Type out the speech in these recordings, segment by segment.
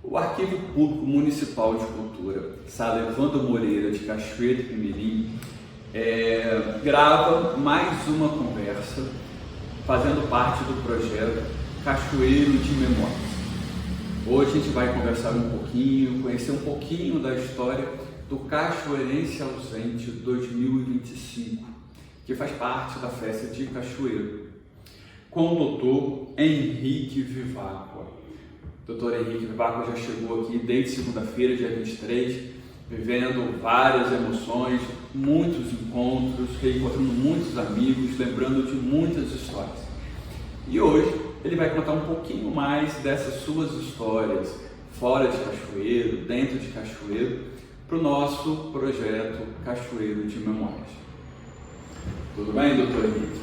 O Arquivo Público Municipal de Cultura, Sala Evandro Moreira de Cachoeiro de Mirim, grava mais uma conversa fazendo parte do projeto Cachoeiro de Memórias. Hoje a gente vai conversar um pouquinho, conhecer um pouquinho da história do Cachoeirense Ausente 2025, que faz parte da festa de Cachoeiro, com o doutor Henrique Vivacqua. O doutor Henrique Vivacqua já chegou aqui desde segunda-feira, dia 23, vivendo várias emoções, muitos encontros, reencontrando muitos amigos, lembrando de muitas histórias. E hoje ele vai contar um pouquinho mais dessas suas histórias, fora de Cachoeiro, dentro de Cachoeiro, para o nosso projeto Cachoeiro de Memórias. Tudo bem, doutor Henrique?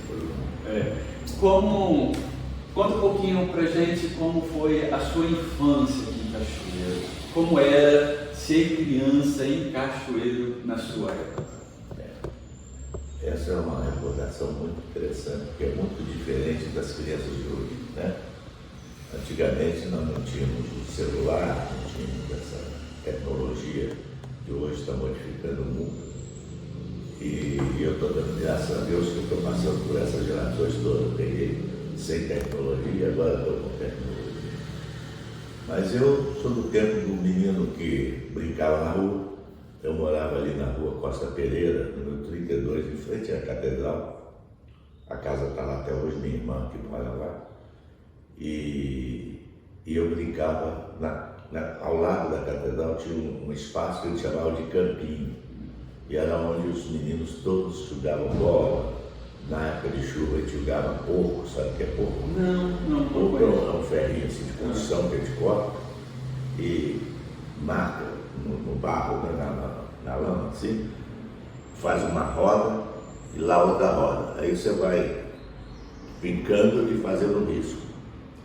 Conta um pouquinho pra gente como foi a sua infância aqui em Cachoeiro, como era ser criança em Cachoeiro na sua época. Essa é uma recordação muito interessante, porque é muito diferente das crianças de hoje, né? Antigamente nós não tínhamos o celular, não tínhamos essa tecnologia que hoje está modificando o mundo. E eu estou dando graças a Deus que eu estou passando por essas gerações todas. Eu peguei sem tecnologia, agora estou com tecnologia. Mas eu sou do tempo do menino que brincava na rua. Eu morava ali na rua Costa Pereira, número 32, em frente à catedral. A casa está lá até hoje, minha irmã que mora lá. E eu brincava, ao lado da catedral tinha um espaço que eles chamavam de campinho. E era onde os meninos todos jogavam bola. Na época de chuva a gente jogava porco, sabe o que é porco? Não. Porco é um ferrinho assim de construção que a gente corta e marca no barro, na lama assim, faz uma roda e lá outra roda. Aí você vai brincando e fazendo risco.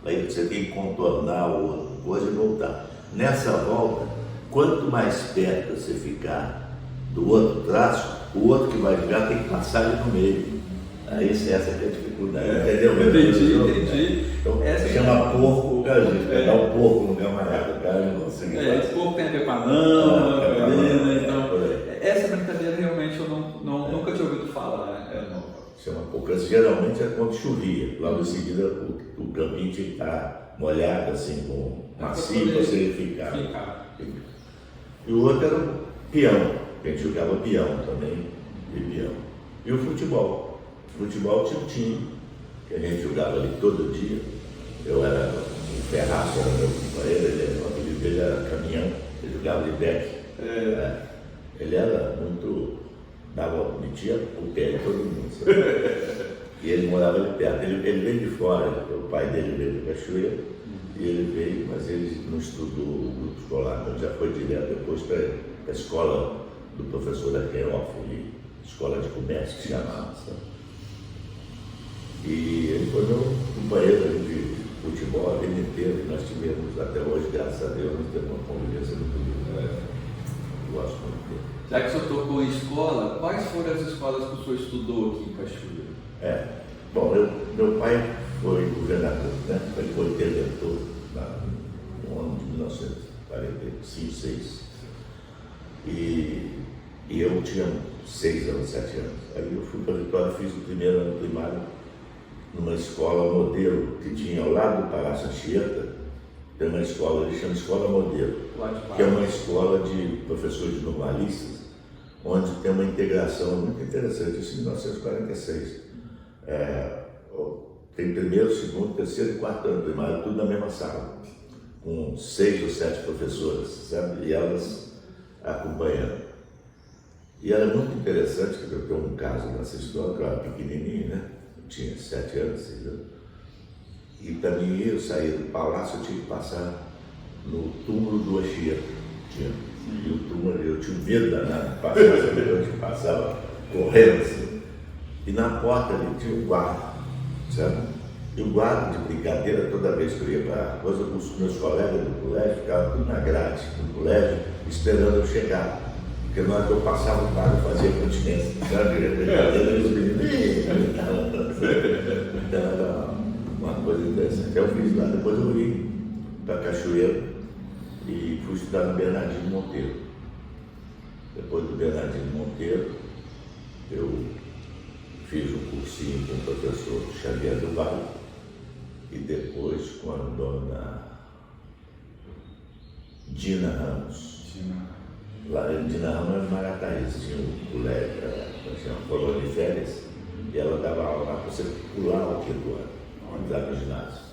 Aí você tem que contornar o outro, coisa e voltar. Nessa volta, quanto mais perto você ficar do outro traço, o outro que vai jogar tem que passar ali no meio. Aí essa é a dificuldade, entendeu? Entendi. Então, chama porco, cara, a gente pegar o porco no camarada, o cara não consegue. Esse porco tem a ver com a lama, então. Essa brincadeira realmente eu nunca tinha ouvido falar, né? Chama porco, geralmente é quando chovia, logo em seguida o campinho tinha que estar molhado, assim, com macio, para você ficar. E o outro era o peão, a gente jogava peão também, e o futebol. O futebol tinha um time, que a gente jogava ali todo dia. Eu era o Ferraço, era meu companheiro, o apelido dele era Caminhão, ele jogava de back. Ele era muito, metia o pé em todo mundo, sabe? E ele morava ali perto, ele veio de fora, o pai dele veio de Cachoeira, e ele veio, mas ele não estudou o grupo escolar, então já foi direto depois para a escola do professor Arqueoff, escola de comércio que se chamava. E ele foi meu companheiro de futebol a vida inteira, que nós tivemos até hoje, graças a Deus, nós temos uma convivência muito linda. Eu gosto muito dele. Já que o senhor tocou em escola, quais foram as escolas que o senhor estudou aqui em Cachoeiro? Bom, meu pai foi governador, né? Ele foi interventor no ano de 1945, 6. E eu tinha 6 anos, 7 anos. Aí eu fui para Vitória, fiz o primeiro ano primário numa escola modelo que tinha ao lado do Palácio Anchieta. Tem uma escola, eles chamam Escola Modelo, que é uma escola de professores normalistas, onde tem uma integração muito interessante, isso em 1946. Tem primeiro, segundo, terceiro e quarto ano primário, tudo na mesma sala, com 6 ou 7 professoras, sabe? E elas acompanhando. E era muito interessante, que eu tenho um caso nessa história, que eu era pequenininho, né? Eu tinha 7 anos, 6 anos. E para mim, eu saía do palácio, eu tinha que passar no túmulo do Anchieta. E o túmulo, eu tinha medo danado de passar, eu passava correndo assim. E na porta ali tinha um guarda, sabe? E o guarda, de brincadeira, toda vez que eu ia para a coisa, os meus colegas do colégio ficavam tudo na grade do colégio, esperando eu chegar. Porque na hora que eu passava o quadro, fazia continência, sabe? Brincadeira, e os meninos, então era uma coisa interessante. Eu fiz lá, depois eu vim para Cachoeiro e estudar no Bernardino Monteiro. Depois do Bernardino Monteiro, eu fiz um cursinho com o professor Xavier do Vale e depois com a dona Dina Ramos. Lá em Dina Ramos, em Marataízes, tinha um colégio, tinha uma colônia de férias, e ela dava aula lá para você pular o quinto ano, entrar no ginásio.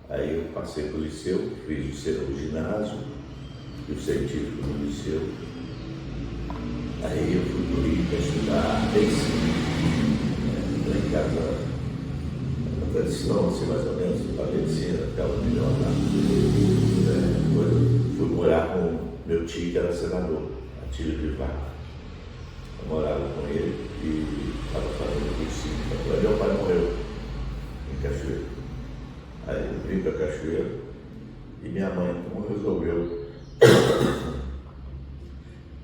Aí eu passei para o liceu, fiz o ginásio e o científico no liceu. Aí eu fui para o Rio para estudar medicina. Lá em casa, a tradição, assim, mais ou menos, para medicina, até o melhor lá. Depois eu fui morar com meu tio, que era senador, Atílio de Vaca. Eu morava com ele e estava fazendo cursinho. Aí meu pai morreu em Cachoeira. Aí eu vim para Cachoeira e minha mãe então resolveu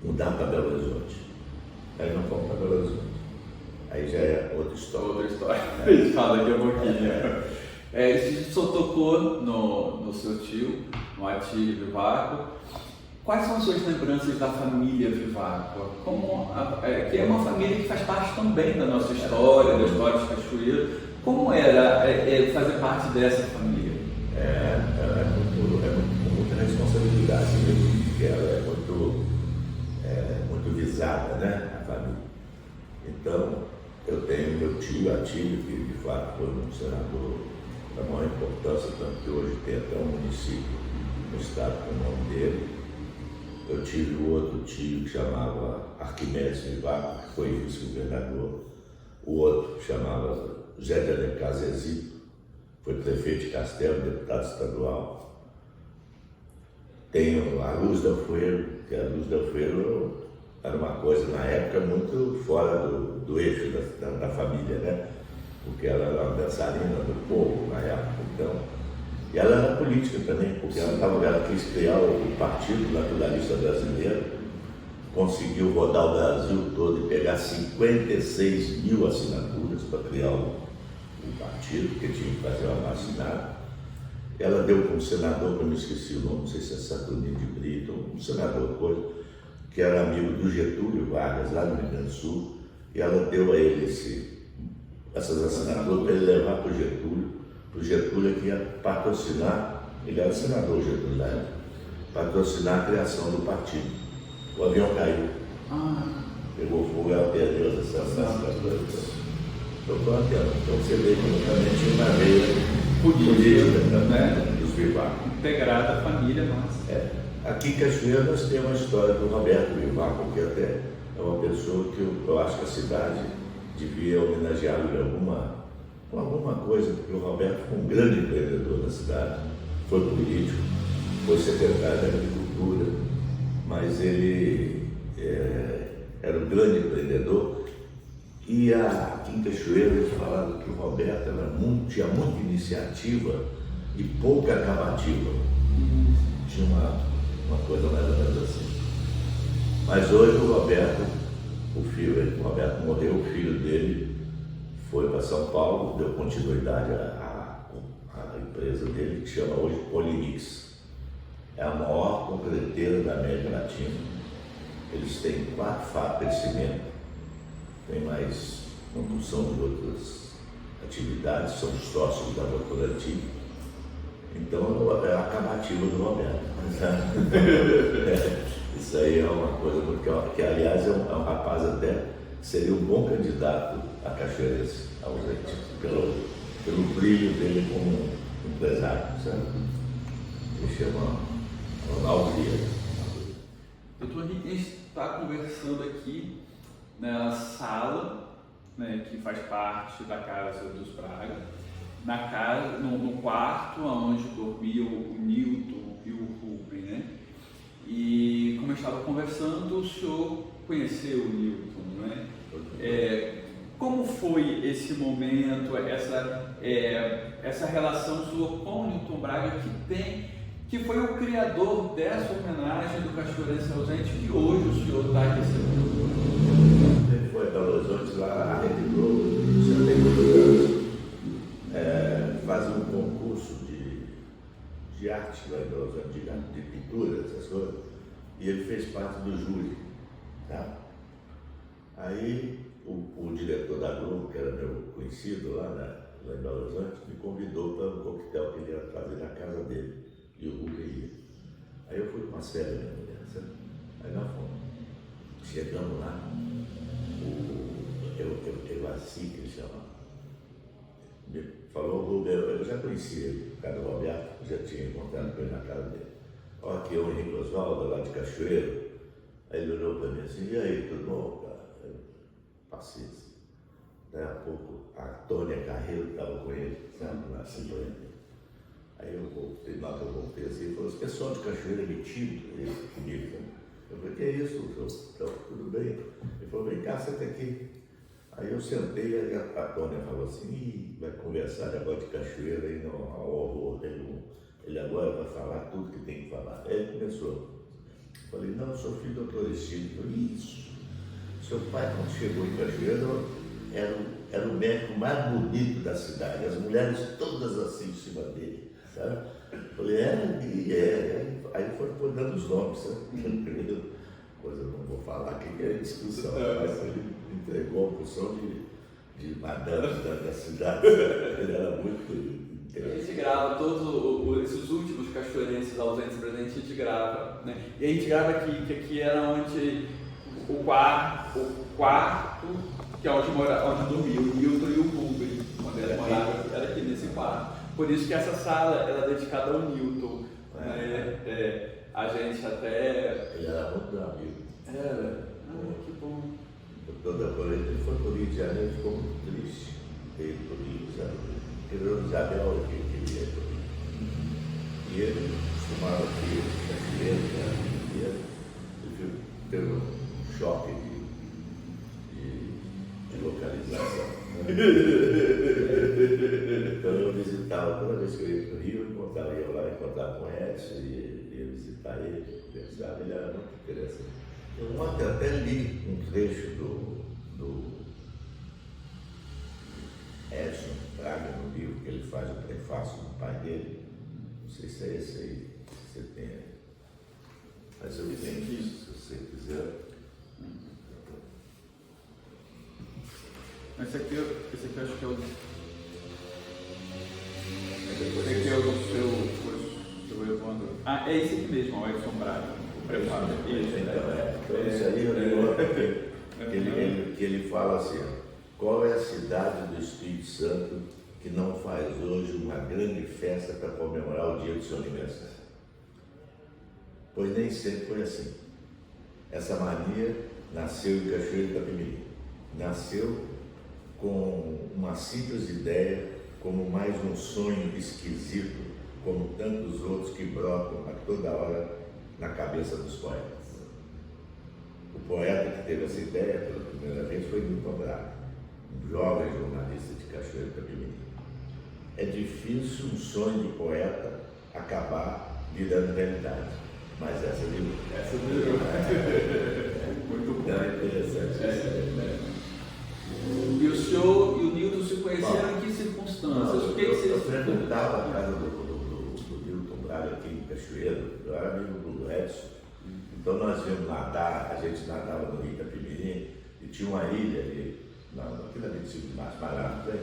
mudar para Belo Horizonte. Aí não fomos para Belo Horizonte. Aí já é outra história. Outra história. A gente fala daqui a pouquinho. A gente só tocou no seu tio, no Atílio Vivaco. Quais são as suas lembranças da família Vivaco? Que é uma família que faz parte também da nossa história, da história de Cachoeira. Como era fazer parte dessa família? Ela é com muita responsabilidade, mesmo, porque ela é muito visada, né, a família. Então, eu tenho meu tio Atílio, que de fato foi um senador da maior importância, tanto que hoje tem até um município no estado com o nome dele. Eu tive um outro tio que chamava Arquimedes Vivaco, que foi vice-governador. O outro chamava José de Alencar Zezito, foi prefeito de Castelo, deputado estadual. Tenho a Luz Delfueiro, que a Luz Delfueiro era uma coisa na época muito fora do eixo da família, né? Porque ela era uma dançarina do povo na época, então. E ela era política também, porque ela quis criar o Partido Naturalista Brasileiro, conseguiu rodar o Brasil todo e pegar 56 mil assinaturas para criar o partido, porque tinha que fazer uma vacinada. Ela deu para um senador, que eu me esqueci o nome, não sei se é Saturnino de Brito, um senador coisa, que era amigo do Getúlio Vargas, lá no Rio Grande do Sul, e ela deu a ele essas assinaturas para ele levar para o Getúlio que ia patrocinar, ele era senador Getúlio da época, patrocinar a criação do partido. O avião caiu, pegou fogo, ela perdeu essa assinatura. Então você vê que também tinha uma veia política, né, dos Vivaco. Integrada à família, mas... Aqui em Cachoeira nós temos a história do Roberto Vivaco, que até é uma pessoa que eu acho que a cidade devia homenageá-lo com alguma coisa, porque o Roberto foi um grande empreendedor da cidade, foi político, foi secretário da Agricultura, mas ele era um grande empreendedor. E aqui em Cachoeira eles falaram que o Roberto tinha muita iniciativa e pouca acabativa. Tinha uma coisa mais ou menos assim. Mas hoje o Roberto morreu, o filho dele foi para São Paulo, deu continuidade à empresa dele, que chama hoje Polimix. É a maior concreteira da América Latina. Eles têm 4 fábricas de cimento, tem mais uma porção de outras atividades, são os sócios da Votorantim. Então é a acabativa do Roberto. Isso aí é uma coisa muito que aliás é um rapaz até que seria um bom candidato a cachoeirense, ausente, pelo brilho dele como empresário, sabe? Ele chama Ronaldo Vieira. Doutor Henrique, a gente está conversando aqui na sala, né, que faz parte da casa dos Braga, no quarto onde dormiam o Newton e o Rubem, né? E como eu estava conversando, o senhor conheceu o Newton, né? Como foi esse momento, essa relação sua com o Newton Braga que foi o criador dessa homenagem do Cachoeirense Ausente que hoje o senhor está recebendo? Ele foi para Belo Horizonte, lá a Rede Globo, o senhor tem muitos anos, fazia um concurso de de arte lá em Belo Horizonte, de pintura, essas coisas, e ele fez parte do júri, tá? Aí o diretor da Globo, que era meu conhecido lá em Belo Horizonte, me convidou para um coquetel que ele ia fazer na casa dele, e o Ruka ia. Aí eu fui com umas férias, minha mulher, sabe? Aí nós fomos. Chegamos lá, o assim que ele chama, me falou, o Rubem, eu já conhecia ele, o cara do Roberto, já tinha encontrado com ele na casa dele. Olha aqui, o Henrique Oswaldo, lá de Cachoeiro. Aí ele olhou para mim assim, e aí, tudo bom, cara? Eu passei assim. Daí a pouco, a Tônia Carreiro estava com ele, sabe, na cintura. Aí eu voltei, lá que eu voltei assim, ele falou, esse pessoal de Cachoeiro é metido, ele comigo, né? Eu falei, que é isso, então, tudo bem? Ele falou, vem cá, senta aqui. Aí eu sentei e a Tônia falou assim, ih, vai conversar agora de Cachoeira aí, não, ao horror. Ele agora vai falar tudo que tem que falar. Aí ele começou. Eu falei, não, eu sou filho do doutor Estilo. Eu falei, isso. Seu pai, quando chegou em Cachoeira, era o médico mais bonito da cidade. As mulheres todas assim em cima dele, sabe? Eu falei, Aí foi dando os nomes, sabe? Coisa eu não vou falar que é discussão, mas ele entregou a porção de madames da cidade. Ele era muito a gente grava todos esses últimos cachoeirenses ausentes presentes, a gente grava, né? E a gente grava aqui, que aqui era onde o quarto que é onde dormia o Milton e o Rubem, quando eles moravam, era aqui nesse quarto. Por isso que essa sala era dedicada ao Newton. Né? A gente até... Ele era muito meu amigo. Era? Que bom. Ele foi para o Rio de Janeiro, ele ficou muito triste. Veio para o Rio de Janeiro. Ele era o Isabel que queria para o Rio. E ele fumava aqui, e ele teve um choque de localização. Então eu visitava, toda vez que eu ia para o Rio, eu ia lá encontrar com o Edson, ia visitar ele, conversar, ele era muito interessante. Eu ontem até li um trecho do Edson Braga no livro, que ele faz o prefácio do pai dele. Não sei se é esse aí que você tem. Mas eu tenho isso, se você quiser. Esse aqui eu acho que é o... Esse aqui é o do seu Evandro. Ah, é esse aqui mesmo, o Edson Braga, o prefácio. Então isso aí eu li ontem, que ele fala assim, qual é a cidade do Espírito Santo que não faz hoje uma grande festa para comemorar o dia do seu aniversário? Pois nem sempre foi assim. Essa mania nasceu em Cachoeiro de Itapemirim. Nasceu com uma simples ideia, como mais um sonho esquisito, como tantos outros que brotam a toda hora na cabeça dos poetas. O poeta que teve essa ideia pela primeira vez foi Milton Braga, um jovem jornalista de Cachoeiro de Itapemirim. É difícil um sonho de poeta acabar virando realidade, mas essa virou. Essa virou. Muito bom. É interessante. E o senhor e o Newton se conheceram em que circunstâncias? Eu frequentava a casa do Milton Braga aqui em Cachoeiro, eu era amigo do Edson. Então nós íamos nadar, a gente nadava no Rio Itapemirim e tinha uma ilha ali, naquele ali de mais barato, né?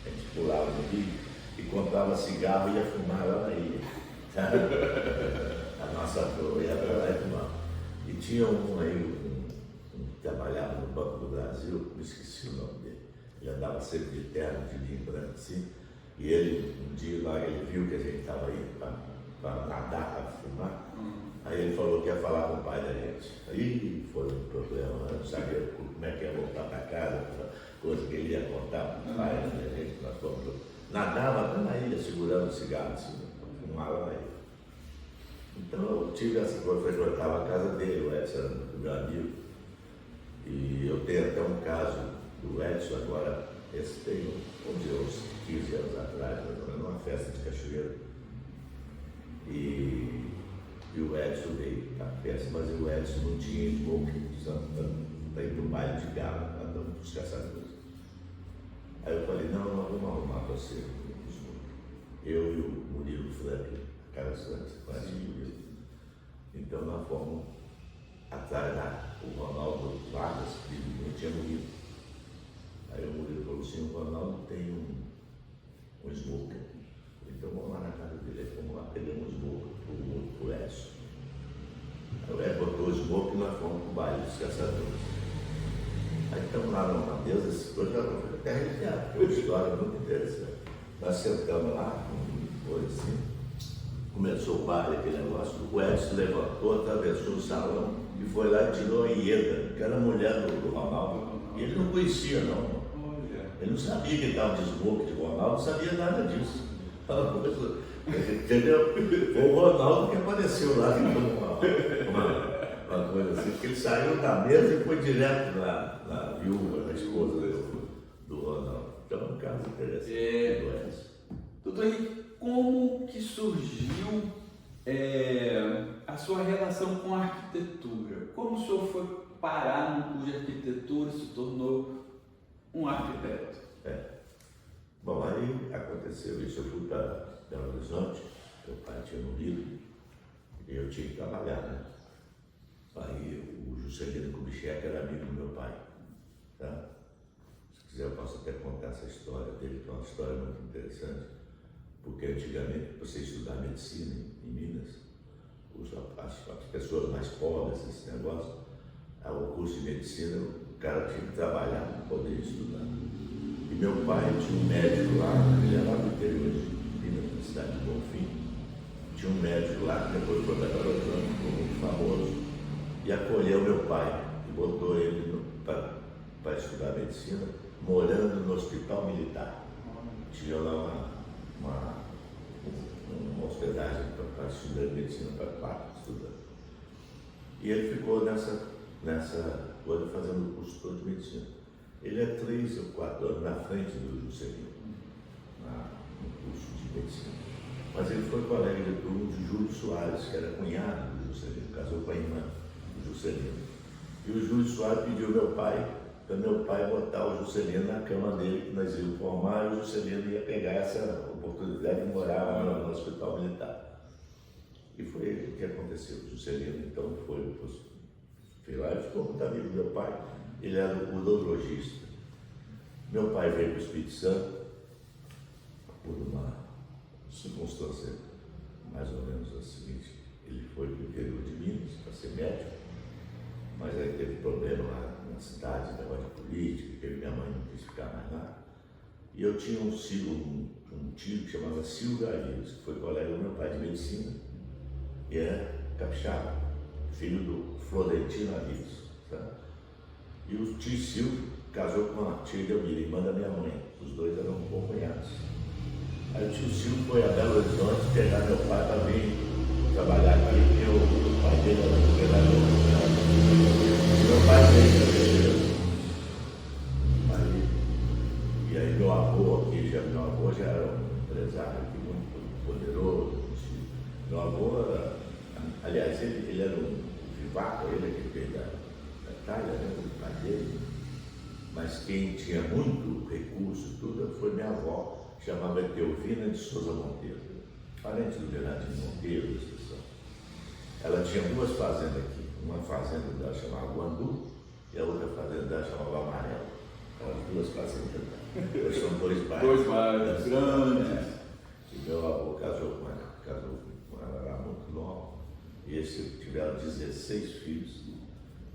A gente pulava no rio e comprava cigarro e ia fumar lá na ilha. A nossa turma ia para lá e fumava. E tinha um aí, que trabalhava no Banco do Brasil, me esqueci o nome dele. Ele andava sempre de terno, de linho branco assim. E ele, um dia lá, ele viu que a gente estava indo para nadar, para fumar. Aí ele falou que ia falar com o pai da gente. Aí foi um problema, não sabia como é que ia voltar para casa, coisa que ele ia contar para o pai da gente. Nós fomos, nadava até na ilha, segurando o cigarro, assim, fumava na ilha. Então eu tive essa coisa, frequentava a casa dele, o Edson era meu amigo. E eu tenho até um caso do Edson agora, esse tem, vamos dizer, uns 15 anos atrás, numa festa de Cachoeiro. E o Edson veio à festa, mas o Edson não tinha smoke para ir para o baile de gala, andando para os caçadores. Aí eu falei, não, vamos arrumar para você um smoke. Eu e o Murilo Franklin, Caraçuani, você conhece o Murilo? Então nós fomos atrás lá, o Ronaldo Vargas, filho do tinha morrido. Aí o Murilo falou assim, o Ronaldo tem um smoker. Então vamos lá na casa dele, aí fomos lá, pegamos um smoker pro Edson. Aí o Edson botou o smoker e nós fomos pro baile dos caçadores. Aí estamos lá numa mesa, esse projeto foi até arrepiado, porque é uma história muito interessante. Nós sentamos lá, foi assim, começou o baile, aquele negócio, o Edson levantou, atravessou o salão e foi lá e tirou a Ieda, que era a mulher do Ronaldo, e ele não conhecia não. Ele não sabia que ele estava de smoke de Ronaldo, não sabia nada disso. Entendeu? Foi o Ronaldo que apareceu lá, uma coisa assim, porque ele saiu da mesa e foi direto na viúva, na esposa do Ronaldo. Então é um caso interessante. Doutor Henrique, como que surgiu a sua relação com a arquitetura? Como o senhor foi parar no curso de arquitetura e se tornou um arquiteto? Bom, aí aconteceu isso, eu fui para Belo Horizonte, meu pai tinha morrido e eu tinha que trabalhar, né? Aí o Juscelino Kubitschek era amigo do meu pai, tá? Se quiser eu posso até contar essa história dele, que é uma história muito interessante, porque antigamente, para você estudar medicina em Minas, as pessoas mais pobres, esse negócio, o curso de medicina, o cara tinha que trabalhar para poder estudar. E meu pai tinha um médico lá, ele era lá do interior de Minas, na cidade de Bonfim, tinha um médico lá que depois foi para Belo Horizonte, ficou muito famoso, e acolheu meu pai e botou ele para estudar medicina, morando no hospital militar. Tinha lá uma hospedagem para estudar medicina para 4 estudantes. E ele ficou nessa coisa fazendo o curso todo de medicina. Ele é 3 ou 4 anos na frente do Juscelino, no curso de medicina. Mas ele foi colega de turno de Júlio Soares, que era cunhado do Juscelino, casou com a irmã do Juscelino. E o Júlio Soares pediu ao meu pai, para meu pai botar o Juscelino na cama dele, que nós íamos formar, e o Juscelino ia pegar essa oportunidade de morar lá no hospital militar. E foi o que aconteceu. O Juscelino então foi lá e ficou muito amigo do meu pai. Ele era o urologista. Meu pai veio para o Espírito Santo por uma circunstância mais ou menos a seguinte: ele foi para o interior de Minas para ser médico, mas aí teve problema lá na cidade, negócio de política, que minha mãe não quis ficar mais lá. E eu tinha um tio que chamava Silvio Arias, que foi colega do meu pai de medicina, e é capixaba, filho do Florentino Arias. Tá? E o tio Silvio casou com a tia Delmira, irmã da minha mãe. Os dois eram cunhados. Aí o tio Silvio foi a Belo Horizonte pegar meu pai para vir trabalhar aqui, porque o pai dele era governador. Meu pai veio também. E aí meu avô já era um empresário aqui muito poderoso. Meu avô era, aliás, ele era um vivaco, ele que veio da Itália, né, do pai dele. Mas quem tinha muito recurso, tudo, foi minha avó, chamava Teofina de Souza Monteiro, parente do Bernardino Monteiro, ela tinha 2 fazendas aqui, uma fazenda dela chamava Guandu e a outra fazenda dela chamava Amarelo. As 2 fazendas, elas são 2 bairros. 2 bairros grandes. E meu avô casou com ela era muito nova, e eles tiveram 16 filhos,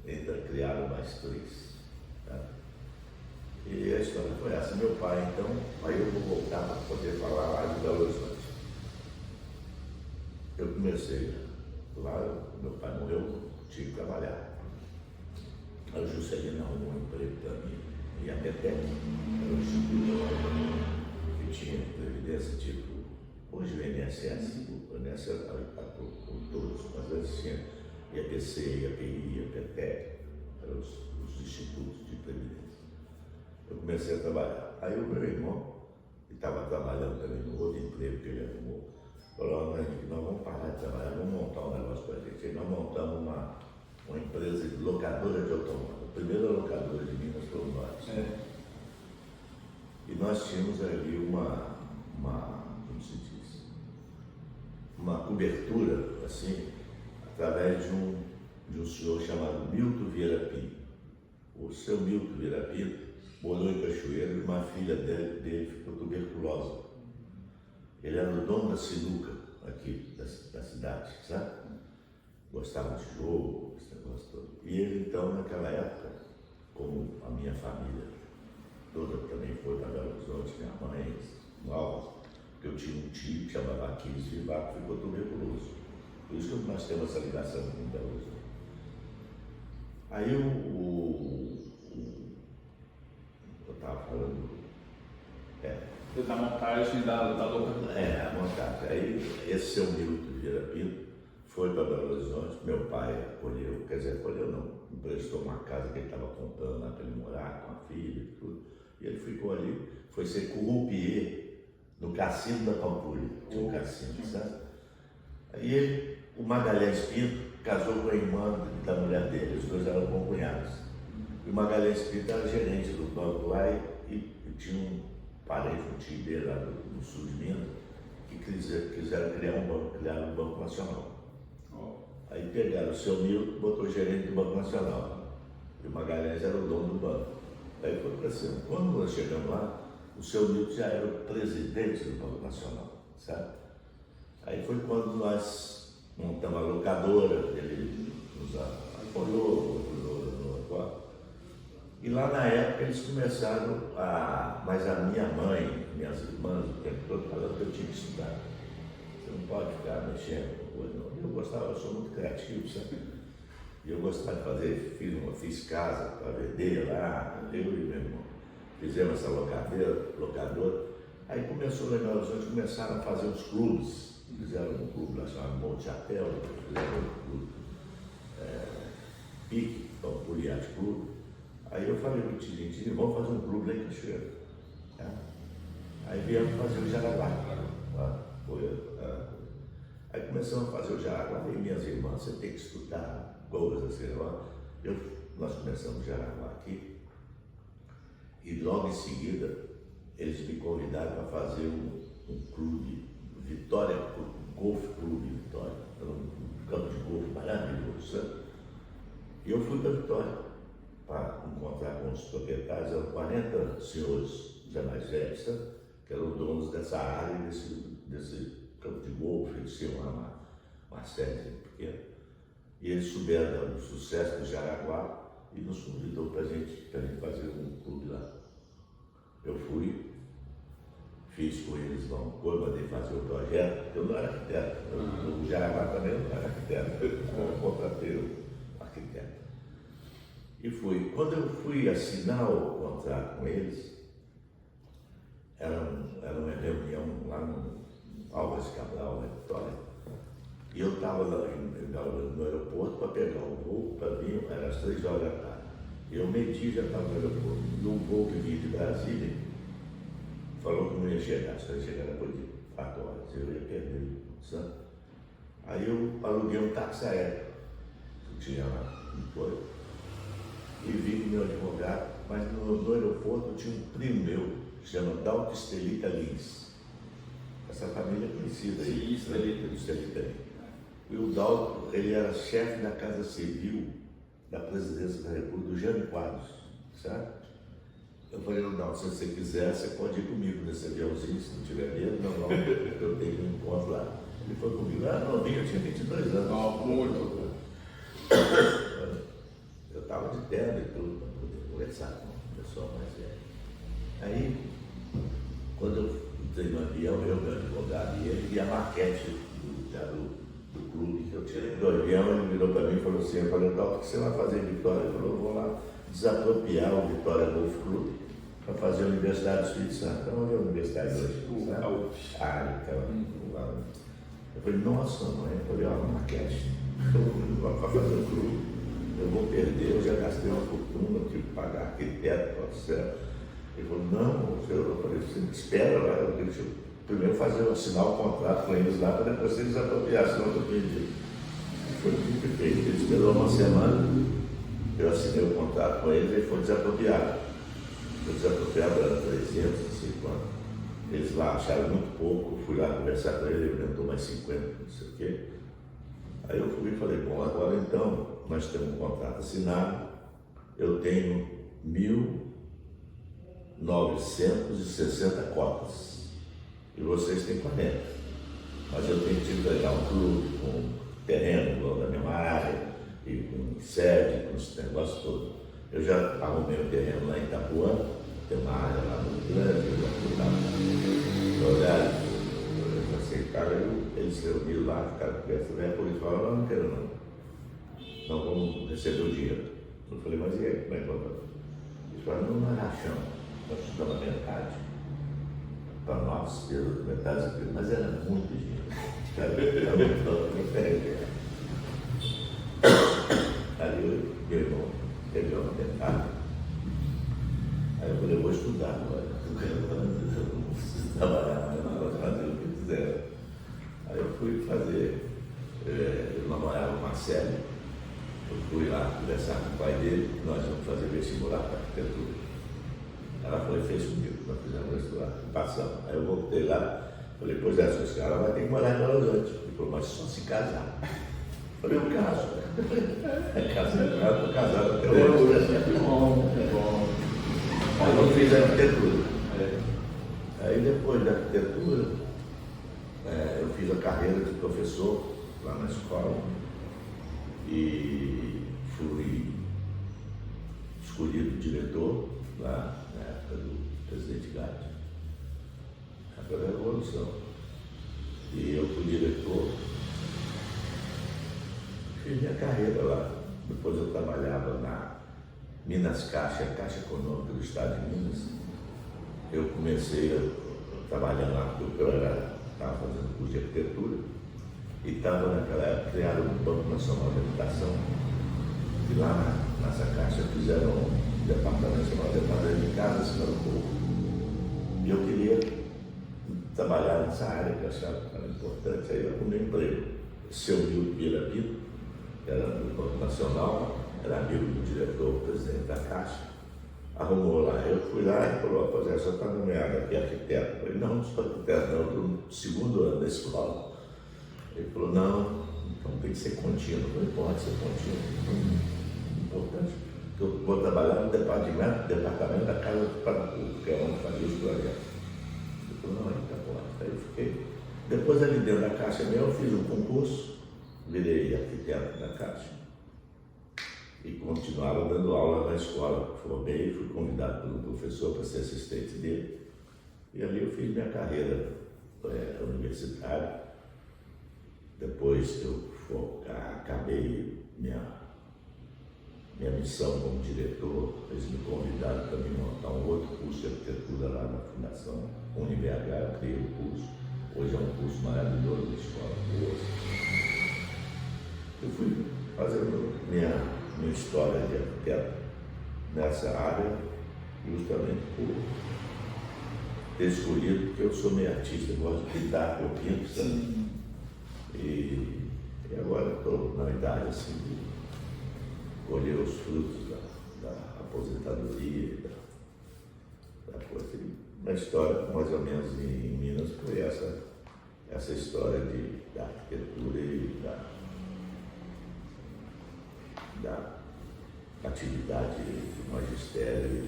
ainda criaram mais 3. Tá? E a história foi essa. Meu pai, então, aí eu vou voltar para poder falar lá de Belo Horizonte. Eu comecei lá, meu pai morreu, tive que trabalhar. Aí o Juscelino arrumou um emprego para mim, e a PETEC, era um instituto que tinha previdência, tipo, hoje o INSS, o INSS por todos, mas antes tinha IAPC, IAPI, IAPTEC, eram os institutos de previdência. Eu comecei a trabalhar. Aí o meu irmão, que estava trabalhando também no outro emprego que ele arrumou, falou: nós vamos parar de trabalhar, vamos montar um negócio para a gente. Aí nós montamos uma empresa de locadora de automóvel, a primeira locadora de Minas por nós. E nós tínhamos ali uma como se diz, uma cobertura, assim, através de um senhor chamado Milton Vieira Pinto. O seu Milton Vieira Pinto morou em Cachoeiro e uma filha dele ficou tuberculosa. Ele era o dono da sinuca aqui da cidade, sabe? Gostava de jogo, esse negócio todo. E ele, então, naquela época, como a minha família toda também foi para Belo Horizonte, minha mãe, nova, porque eu tinha um tio que chamava Aquiles Vivaco, que ficou tuberculoso. Por isso que nós temos essa ligação com Belo Horizonte. Aí eu estava falando. Da montagem da locadora. A montagem. Aí esse seu Milton Vieira Pinto foi para Belo Horizonte, meu pai acolheu, quer dizer, acolheu não, emprestou uma casa que ele estava comprando lá para ele morar com a filha e tudo. E ele ficou ali, foi ser croupier no cassino da Pampulha, tinha um cassino, sabe? Aí o Magalhães Pinto casou com a irmã da mulher dele, os dois eram concunhados. E o Magalhães Pinto era gerente do banco lá e tinha um parente, um tio dele lá do sul de Minas, que quiseram criar um banco nacional. Aí pegaram o seu Milton, botou gerente do Banco Nacional. E o Magalhães era o dono do banco. Aí foi crescendo. Quando nós chegamos lá, o seu Milton já era o presidente do Banco Nacional, sabe? Aí foi quando nós montamos a locadora, ele nos apoiou, e lá na época eles começaram mas a minha mãe, minhas irmãs, o tempo todo falando que eu tinha que estudar. Você não pode ficar mexendo com coisa, não. Eu sou muito criativo, sabe? E eu gostava de fazer, fiz casa para vender lá, eu e meu irmão. Fizemos essa locadora. Aí começou lá em Belo Horizonte, começaram a fazer os clubes. Fizeram um clube lá chamado Monte Chapéu, fizeram um clube Pique, Pampulha Yacht Clube. Aí eu falei para o Tirinho, vamos fazer um clube lá em Cachoeiro. Aí viemos fazer o Jaraguá. Aí começamos a fazer o Jaraguá, e minhas irmãs, você tem que estudar coisas, sei lá. Nós começamos o Jaraguá aqui, e logo em seguida eles me convidaram para fazer um clube, Vitória, Golf Clube Vitória, um campo de golfe maravilhoso, sabe? E eu fui para Vitória para encontrar com os proprietários, eram 40 senhores já mais velhos, sabe? Que eram donos dessa área, desse campo de golfe, eles tinham uma sede pequena. E eles souberam do sucesso do Jaraguá e nos convidou para a gente fazer um clube lá. Eu fui, fiz com eles lá uma coisa, mandei fazer o projeto, eu não era arquiteto, o Jaraguá também não era arquiteto, eu contratei um arquiteto. E fui. Quando eu fui assinar o contrato com eles, era uma reunião lá no Álvares Cabral, na Vitória, e eu estava lá no aeroporto para pegar o voo para vir, era às 3 horas da tarde. Eu medi, já estava no aeroporto. Num voo que vinha de Brasília, falou que não ia chegar, só ia chegar depois de 4 horas, eu ia perder, sabe? Aí eu aluguei um táxi aéreo, que tinha lá, e vi com o meu advogado, mas no aeroporto tinha um primo meu, que chama Dalto Estelita Lins. Essa família é conhecida aí. Estelita Lins. E o Dalto, ele era chefe da Casa Civil da Presidência da República, do Jânio Quadros, sabe? Eu falei, não, se você quiser, você pode ir comigo nesse aviãozinho, se não tiver medo, não, eu tenho um encontro lá. Ele foi comigo, novinho, eu tinha 22 anos. Muito. Eu estava de terno e tudo, para poder conversar com o pessoal mais velho. Aí, quando eu entrei no avião, meu advogado e ele, e a maquete do clube que eu tirei do avião, ele virou para mim e falou assim, eu falei, o que você vai fazer em Vitória? Ele falou, eu vou lá desapropriar o Vitória Golf Clube para fazer a Universidade do Espírito Santo. Então, onde é a universidade hoje? Eu falei, nossa mãe, eu falei, ó, maquete, para fazer o clube. Eu vou perder, eu já gastei uma fortuna, tive que pagar arquiteto, etc. Ele falou, não, eu falei, você espera lá, deixa eu primeiro assinar o contrato com eles lá, para depois eles apropriar, senão eu estou perdido. Foi muito perfeito, ele esperou uma semana, eu assinei o contrato com eles e foi desapropriado. Foi desapropriado, era 300, não sei quanto. Eles lá acharam muito pouco, fui lá conversar com ele, ele inventou mais 50, não sei o quê. Aí eu fui e falei, bom, agora então, nós temos um contrato assinado, eu tenho 1.960 cotas e vocês têm 40. Mas eu tenho que entregar um clube com terreno igual da mesma área, e com sede, com esse negócio todo. Eu já arrumei um terreno lá em Itapuã, tem uma área lá muito grande, eu já fui lá no horário, eu aceitaram, eles se reuniram lá, ficaram conversando, e a polícia falou, não quero não, não vamos receber o dinheiro. Eu falei, mas e aí, como é que vai fazer? Eles falaram, não é rachão, nós te damos a metade. Para nós, metade, mas era muito dinheiro. Era muito diferente. Aí meu irmão pegou uma metade. Aí eu falei, eu vou estudar agora. Eu não preciso trabalhar, eu posso fazer o que quiser. Aí eu fui fazer, eu namorava o Marcelo, eu fui lá conversar com o pai dele, nós íamos fazer vestibular para arquitetura. Ela foi e fez comigo, nós fizemos vestibular, passamos. Aí eu voltei lá, falei, pois é, seus caras vai ter que morar em Belo Horizonte. Ele falou, mas só se casar. Eu falei, eu caso. Estou casado até hoje. Que bom, que bom. Aí eu fiz arquitetura. Aí depois da arquitetura, eu fiz a carreira de professor lá na escola e fui escolhido diretor lá na época do presidente Gatti, na época da Revolução. E eu fui diretor, fiz minha carreira lá. Depois eu trabalhava na Minas Caixa, a Caixa Econômica do Estado de Minas. Eu comecei trabalhando lá, porque eu estava fazendo curso de arquitetura e estava naquela época criaram o Banco Nacional de Habitação. E lá nessa caixa fizeram um departamento chamado Departamento de Casas para o Povo. E eu queria trabalhar nessa área que eu achava que era importante. Aí eu arrumei emprego. Seu Nilton Vieira Pinto, que era do Banco Nacional, era amigo do diretor, presidente da Caixa, arrumou lá. Eu fui lá e falou, pois é, só está nomeado aqui arquiteto. Eu falei, não, não sou arquiteto, não, estou no segundo ano da escola. Ele falou, não, então tem que ser contínuo. Eu falei, pode ser contínuo. Importante, que eu vou trabalhar no departamento da Casa do Parapuco, que é onde fazia os projetos. Ele falou, não, aí tá bom. Aí eu fiquei. Depois ali dentro da Caixa mesmo, eu fiz um concurso, virei arquiteto da Caixa. E continuava dando aula na escola. Formei, fui convidado pelo professor para ser assistente dele. E ali eu fiz minha carreira universitária. Depois eu acabei minha missão como diretor, eles me convidaram para me montar um outro curso de arquitetura lá na Fundação UniBH, eu criei o curso. Hoje é um curso maravilhoso da escola boa. Eu fui fazendo minha história de arquiteto nessa área justamente por ter escolhido, porque eu sou meio artista, eu gosto de pintar, eu pinto, sabe? E agora estou na idade assim de colher os frutos da aposentadoria, da coisa. Uma história, mais ou menos em Minas, foi essa história da arquitetura e da atividade do magistério.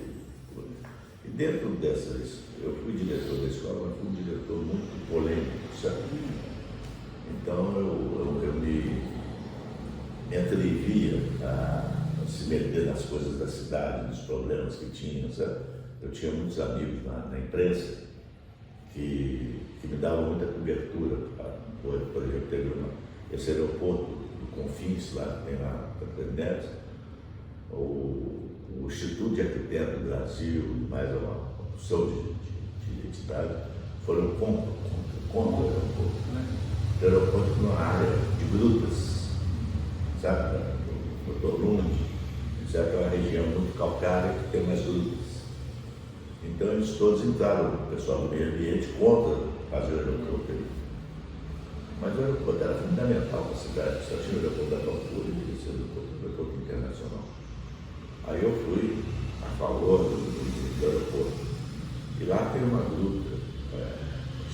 E dentro dessas, eu fui diretor da escola, mas fui um diretor muito polêmico, sabe? Então eu me atrevia a se meter nas coisas da cidade, nos problemas que tinha, sabe? Eu tinha muitos amigos na imprensa que me davam muita cobertura. Por exemplo, teve esse aeroporto do Confins, lá que tem lá na Presidência, o Instituto de Arquiteto do Brasil, mais uma opção de identidade, foram contra o aeroporto. O aeroporto numa área de grutas, sabe? Do Torundi, certo? É uma região muito calcária que tem umas grutas. Então eles todos entraram, o pessoal do meio ambiente, contra fazer o aeroporto ali. Mas o aeroporto era fundamental para a cidade, só tinha o aeroporto da altura e esse aeroporto internacional. Aí eu fui a favor do aeroporto. E lá tem uma gruta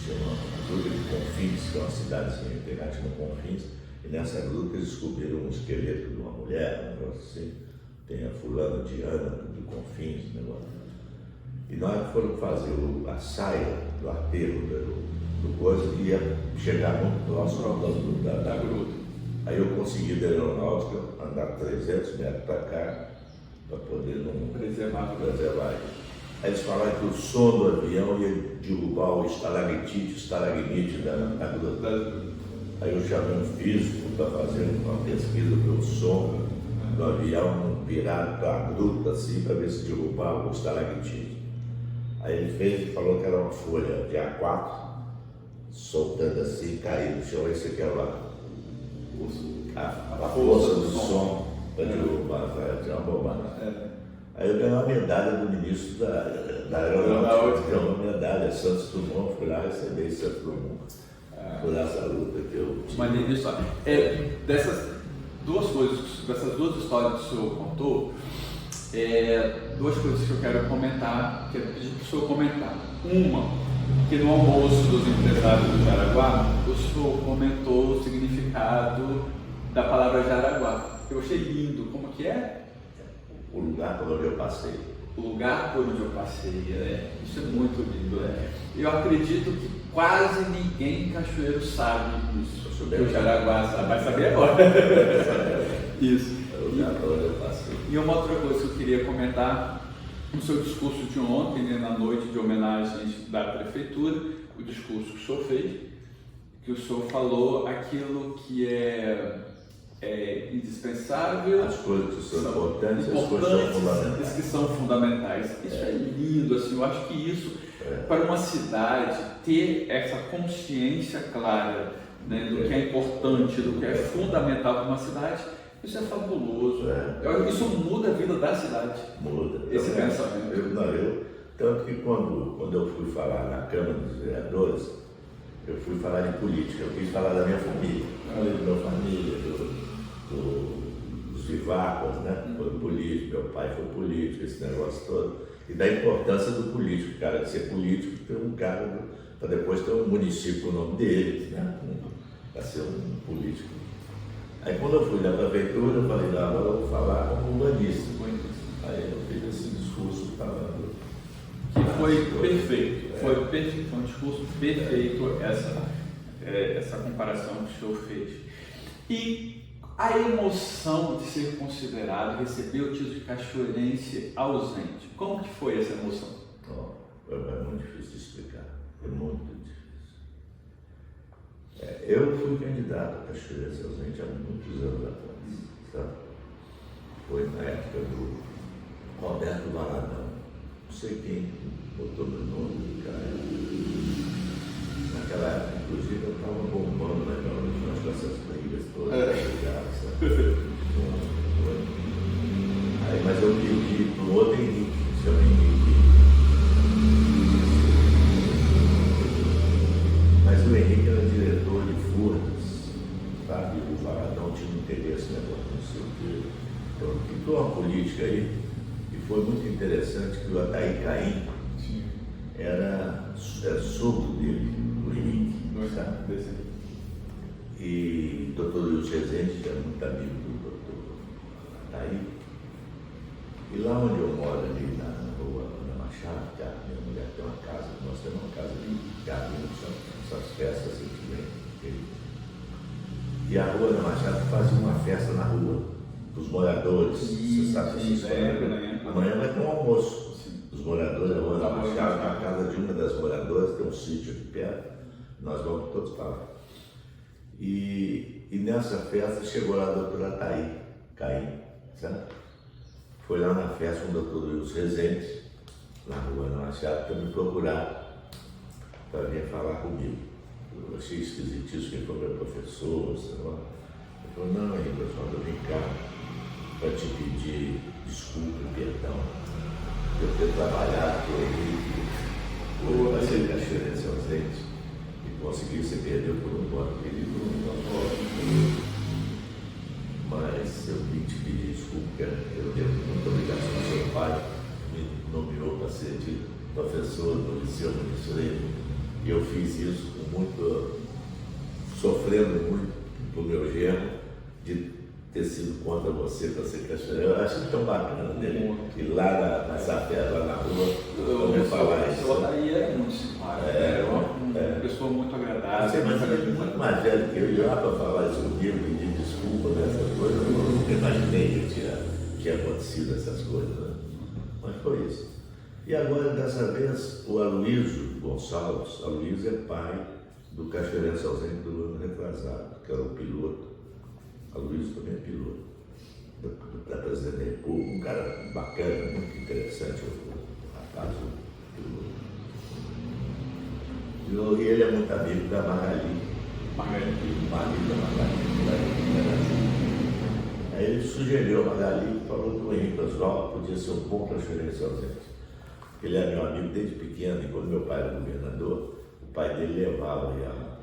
chama a Gruta de Confins, que é uma cidadezinha integrante no Confins, e nessa gruta eles descobriram um esqueleto de uma mulher, um negócio assim, tem a fulana de Ana do Confins, negócio. E nós fomos fazer a saia do aterro do coisa e ia chegar muito próximo da gruta. Aí eu consegui da aeronáutica andar 300 metros para cá, para poder não preservar. Aí eles falaram que o som do avião ia derrubar o estalactite da gruta. Aí eu chamei um físico para fazer uma pesquisa pelo som do avião não virar para a gruta assim, para ver se derrubava o estalactite. Aí ele fez e falou que era uma folha de A4, soltando assim, caindo no chão, esse aqui é a força do som para derrubar, tinha uma bobagem. Aí eu ganhei uma medalha do ministro da Aeronáutica, que é uma medalha, Santos Dumont, fui lá receber Santos Dumont, por essa luta que eu tive. Maneiro história. Dessas duas coisas, dessas duas histórias que o senhor contou, duas coisas que eu quero comentar, que eu pedir para o senhor comentar. Uma, que no almoço dos empresários do Jaraguá, o senhor comentou o significado da palavra Jaraguá. Eu achei lindo. Como que é? O lugar por onde eu passei. O lugar por onde eu passei, isso é muito lindo. Eu acredito que quase ninguém em Cachoeiro sabe isso. O Jaraguá sabe, vai saber agora. Isso. É o lugar por onde eu passei. E uma outra coisa que eu queria comentar, no seu discurso de ontem, né, na noite de homenagens da prefeitura, o discurso que o senhor fez, que o senhor falou aquilo que é indispensável, as coisas que são importantes, as coisas são fundamentais. As que são fundamentais. Isso é lindo, assim, eu acho que isso, para uma cidade, ter essa consciência clara, né, do que é importante, do que é fundamental para uma cidade, isso é fabuloso. Isso muda a vida da cidade. Muda. Esse pensamento. Tanto que quando eu fui falar na Câmara dos Vereadores, eu fui falar de política, eu quis falar da minha família, falei da minha família, dos Viváquas, né? Foi político, meu pai foi político, esse negócio todo. E da importância do político, o cara de ser político, ter um cargo, para depois ter um município com o nome dele, né? Para ser um político. Aí quando eu fui na prefeitura, eu falei, não, agora eu vou falar como urbanista. Aí eu fiz esse discurso falando. Que foi perfeito, foi um discurso perfeito essa comparação que o senhor fez. E a emoção de ser considerado, receber o título de cachoeirense ausente, como que foi essa emoção? É muito difícil de explicar, é muito difícil. Eu fui candidato a cachoeirense ausente há muitos anos atrás, sabe? Foi na época do Roberto Valadão, não sei quem botou meu nome do cara. Naquela época, inclusive, eu estava bombando naquelas essas brigas todas, sabe? Aí, mas eu pedi para um outro Henrique, que se chama Henrique. Mas o Henrique era diretor de Furnas, sabe? O Valadão tinha um interesse, não sei o quê. Então, pintou uma política aí, e foi muito interessante que o Ataí Caim era sogro dele, o Henrique, sabe? E o doutor Luiz Rezende, que é muito amigo do doutor Ataí. E lá onde eu moro, ali na rua Ana Machado, que a minha mulher tem uma casa, nós temos uma casa de galinha, essas festas assim que vem. E a rua Ana Machado fazia uma festa na rua, dos moradores, você sabe essa história? Amanhã vai ter um almoço. Os moradores da rua Ana Machado, na casa de uma das moradoras, tem um sítio aqui perto, nós vamos todos para lá. E nessa festa chegou lá a doutora Ataí Caim, sabe? Foi lá na festa com o doutor Luiz Rezende, na rua Ana Machado, para me procurar, para vir falar comigo. Eu achei esquisitíssimo que ele foi meu professor, sei lá. Ele falou, não, Henrique, eu só vim cá para te pedir desculpa e perdão por eu ter trabalhado com ele, para ser cachoeirense ausente, e conseguir se perder por um voto querido, por um voto. Mas eu vim te pedir desculpa, eu devo muita obrigação ao seu pai, que me nomeou para ser professor no Liceu Ministreiro, E eu fiz isso com muito, sofrendo muito do meu genro, de ter sido contra você para ser cachoeiro. Eu acho tão bacana dele ir lá nessa festa, lá na rua, eu falar isso. O Otaí é muito simpático, é uma pessoa muito agradável. Mas ele é muito mais velho que eu, e lá para falar isso comigo, pedir desculpa nessas coisas, eu nunca imaginei que tinha acontecido essas coisas, né? Mas foi isso. E agora, dessa vez, o Aloysio Gonçalves, Aloysio é pai do cachoeirense ausente do ano retrasado, que era o piloto. Aloysio também é piloto da Presidente da República, um cara bacana, muito interessante, o rapaz, o piloto. E ele é muito amigo da Magali. O marido da Magali. Aí ele sugeriu a Magali, falou que o Henrique Oswaldo podia ser um bom cachoeirense ausente. Ele é meu amigo desde pequeno, e quando meu pai era governador, o pai dele levava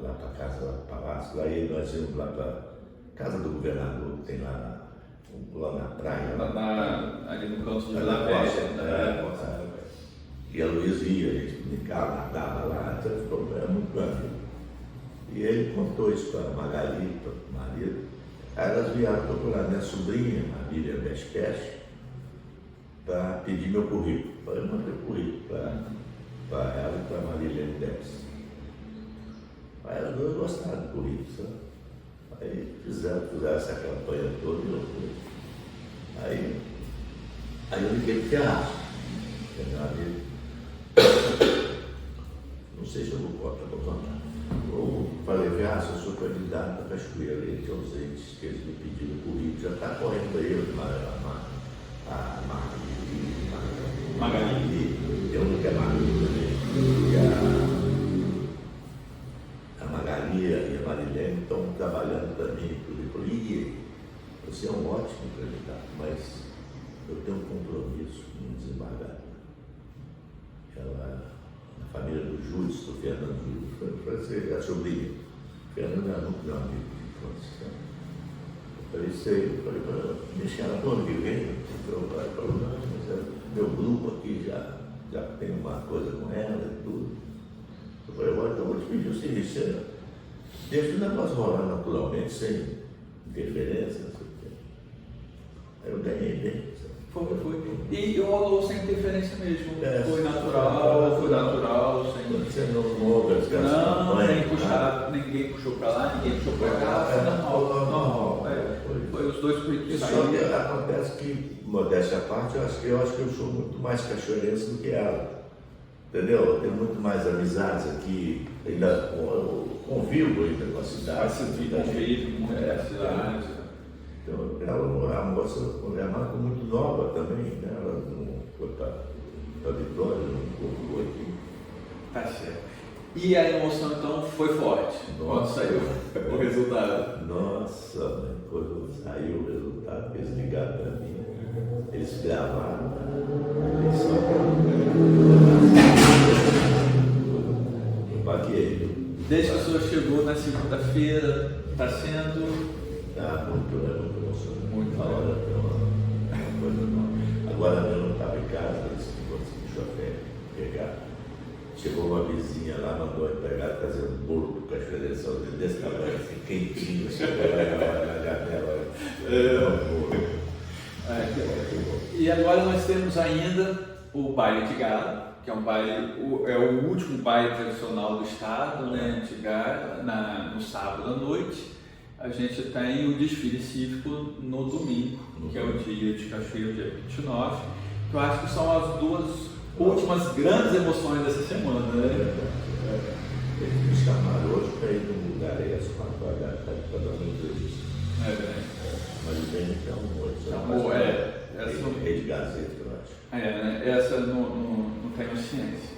lá para casa, lá para o palácio, lá e nós íamos lá para casa do governador, que tem lá na praia. Ali no canto de na costa. E a Luísa ia, a gente brincava, nadava lá, então ficou muito amigo. E ele contou isso para a Magali, para o marido. Aí elas vieram procurar minha sobrinha, a Miriam Bespeste, para pedir meu currículo. Eu mandei o currículo para ela e para a Marilene Debs. Aí elas duas gostaram do currículo, sabe? Aí fizeram essa campanha toda e eu fui. Aí eu liguei para o Ferraz, que é meu amigo. Não sei se eu vou contar. Eu falei, Ferraz, eu sou candidato a cachoeira, ele tinha ausentes, que eles me pediram o currículo, já está correndo aí, Magali, eu não quero Magali também. E a Magali e a Marilene estão trabalhando para mim. Eu falei, você é um ótimo candidato, mas eu tenho um compromisso com o desembargador. A família do Júlio, do Fernando Júlio, foi a sobrinha. Fernando era muito meu amigo de infância. Eu falei para ela, deixa ela todo que vem. Falou, não, mas meu grupo aqui já tem uma coisa com ela e tudo. Eu falei, agora então eu vou te pedir o seguinte, deixa o negócio rolar naturalmente, sem interferência, não sei o quê. Aí eu ganhei bem. Foi. E rolou sem interferência mesmo. Foi natural, sem. Você não houve as campanhas. Ninguém puxou para lá, ninguém puxou para cá. Foi normal. Foi os dois políticos. Só que acontece que, modéstia à parte, eu acho que eu sou muito mais cachoeirense do que ela. Entendeu? Eu tenho muito mais amizades aqui, ainda convivo ainda com a cidade. Convive muito com a cidade. Então, a moça é muito nova também, né? Ela não foi para Vitória, não colocou aqui. Tá certo. E a emoção então foi forte quando saiu o resultado. Nossa, quando saiu o resultado, eles ligaram para mim, eles gravaram, eu paguei. Desde que o senhor chegou na segunda-feira, está sendo. Muito emocionante. Muito na hora, uma coisa nova. Agora eu não estava em casa, eles conseguiram chofer, pegar. Chegou uma vizinha lá, mandou a empregada trazer um bolo para o cachoeirense desse tamanho, assim, quentinho, chegou lá na janela. E agora nós temos ainda o baile de gala, que é um baile, é o último baile tradicional do estado, né, de gala, no sábado à noite. A gente tem o desfile cívico no domingo, que é o dia de Cachoeiro, dia 29, que eu acho que são as duas últimas grandes emoções dessa semana, né? Eles me chamaram hoje para ir num lugar aí, às 4 horas da tarde, para dar uma entrevista. Mas o bem é um outro. É de Gazeta, eu acho. Essa não tenho ciência.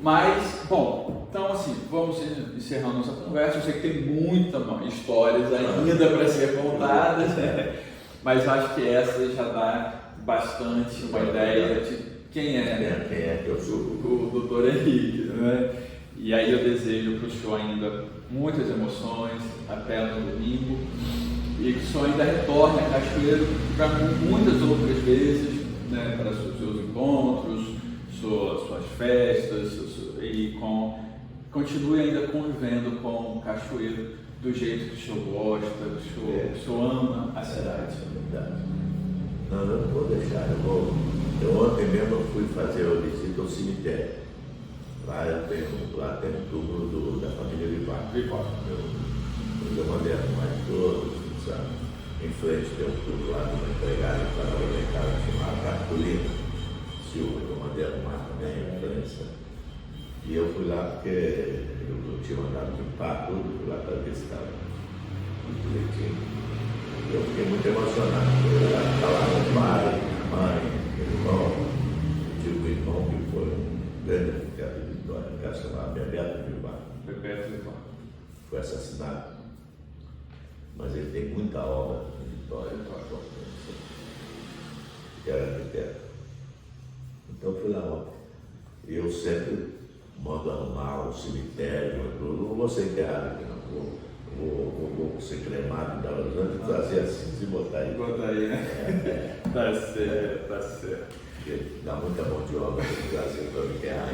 Mas, bom, então assim, vamos encerrando nossa conversa. Eu sei que tem muitas histórias ainda para ser contadas, né? Mas acho que essa já dá bastante uma ideia de quem é que eu sou. O doutor Henrique, né? E aí eu desejo para o senhor ainda muitas emoções até no domingo e que o senhor ainda retorne a Cachoeiro para muitas outras vezes, né? Para os seus encontros, suas festas e com continue ainda convivendo com Cachoeiro do jeito que o senhor gosta, o senhor ama a cidade. Não, eu não vou deixar. Eu ontem mesmo eu fui fazer a visita ao cemitério. Lá tem um túmulo da família Vivar. Eu mandei arrumar de todos, sabe? Em frente tem um túmulo lá de uma empregada que trabalhou em casa chamada Cartolina Silva, que eu mandei arrumar também em frente. E eu fui lá porque eu tinha mandado limpar tudo, fui lá para ver se estava muito direitinho. Eu fiquei muito emocionado. Eu estava lá com o pai, a mãe, meu irmão, eu tive um irmão que foi um grande arquiteto de Vitória, um cara chamado Bebeto Vivar. Foi assassinado. Mas ele tem muita obra em Vitória, que era arquiteto. Então eu fui lá ontem. E eu sempre mando arrumar o cemitério, tudo. Não vou ser enterrado aqui, não. Vou ser cremado em Belo Horizonte e trazer assim, se botar aí. Botar aí, né? Tá certo, tá certo. Porque dá muita mão de obra para trazer para me enterrar.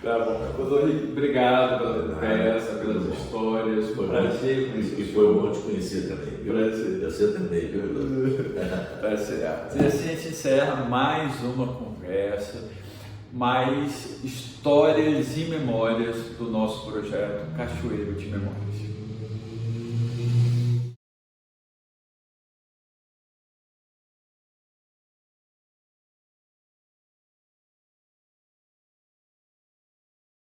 Tá bom. Doutor Henrique, obrigado pela peça, pelas histórias. Foi um prazer conhecer. E foi bom te conhecer também. Prazer. Você também, viu? Tá certo. E assim a gente encerra mais uma conversa, mais histórias e memórias do nosso projeto Cachoeiro de Memórias.